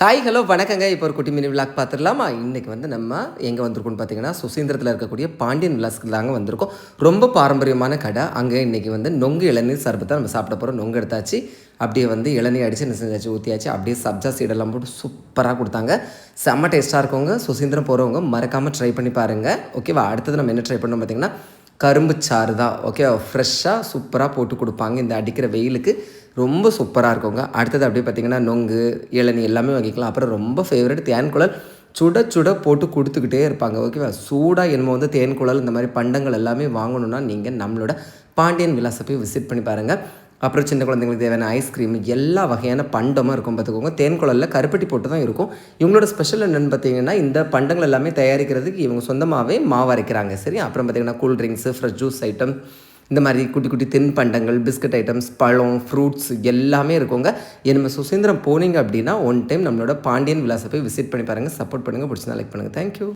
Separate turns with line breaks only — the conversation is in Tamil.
ஹாய் ஹலோ வணக்கங்க. இப்போ ஒரு குட்டி மினி விளாக் பார்த்துடலாமா? இன்றைக்கி வந்து நம்ம எங்கே வந்திருக்கோம்னு பார்த்தீங்கன்னா, சுசீந்திரத்தில் இருக்கக்கூடிய பாண்டியன் விலாஸ்க்கு தாங்க வந்திருக்கோம். ரொம்ப பாரம்பரியமான கடை. அங்கே இன்றைக்கி வந்து நொங்கு இளநீர் சர்பத்தை நம்ம சாப்பிட போகிறோம். நொங்கு எடுத்தாச்சு, அப்படியே வந்து இளநீர் அடித்து என்ன செஞ்சாச்சு, ஊற்றியாச்சு. அப்படியே சப்ஜா சீடெல்லாம் போட்டு சூப்பராக கொடுத்தாங்க. செம்ம டேஸ்ட்டாக இருக்கவங்க சுசீந்திரம் போகிறவங்க மறக்காமல் ட்ரை பண்ணி பாருங்கள். ஓகேவா? அடுத்தது நம்ம என்ன ட்ரை பண்ணோம் பார்த்தீங்கன்னா, கரும்பு சாறு தான். ஓகே, ஃப்ரெஷ்ஷாக சூப்பராக போட்டு கொடுப்பாங்க. இந்த அடிக்கிற வெயிலுக்கு ரொம்ப சூப்பராக இருக்குங்க. அடுத்தது அப்படியே பார்த்திங்கன்னா நொங்கு இளநீ எல்லாமே வாங்கிக்கலாம். அப்புறம் ரொம்ப ஃபேவரட் தேன்குழல் சுட சுட போட்டு கொடுத்துக்கிட்டே இருப்பாங்க. ஓகேவா? சூடாக என்னமோ வந்து தேன்குழல் இந்த மாதிரி பண்டங்கள் எல்லாமே வாங்கணுன்னா நீங்கள் நம்மளோட பாண்டியன் விலாஸை போய் விசிட் பண்ணி பாருங்கள். அப்புறம் சின்ன குழந்தைங்களுக்கு தேவையான ஐஸ்கிரீம் எல்லா வகையான பண்டமும் இருக்கும். பார்த்துக்கோங்க, தேன்குழலில் கருப்பட்டி போட்டு தான் இருக்கும். இவங்களோட ஸ்பெஷல் என்னென்னு பார்த்தீங்கன்னா, இந்த பண்டங்கள் எல்லாமே தயாரிக்கிறதுக்கு இவங்க சொந்தமாகவே மாவு அரைக்கிறாங்க. சரி, அப்புறம் பார்த்திங்கன்னா கூல்ட்ரிங்க்ஸு, ஃப்ரெஷ் ஜூஸ் ஐட்டம், இந்த மாதிரி குட்டி குட்டி தின்பண்டங்கள், பிஸ்கட் ஐட்டம்ஸ், பழம், ஃப்ரூட்ஸ் எல்லாமே இருக்குங்க. நம்ம சுசீந்திரம் போனீங்க அப்படின்னா ஒன் டைம் நம்மளோட பாண்டியன் விலாஸை போய் விசிட் பண்ணி பாருங்கள். சப்போர்ட் பண்ணுங்கள். பிடிச்சிருந்தா லைக் பண்ணுங்கள். தேங்க்யூ.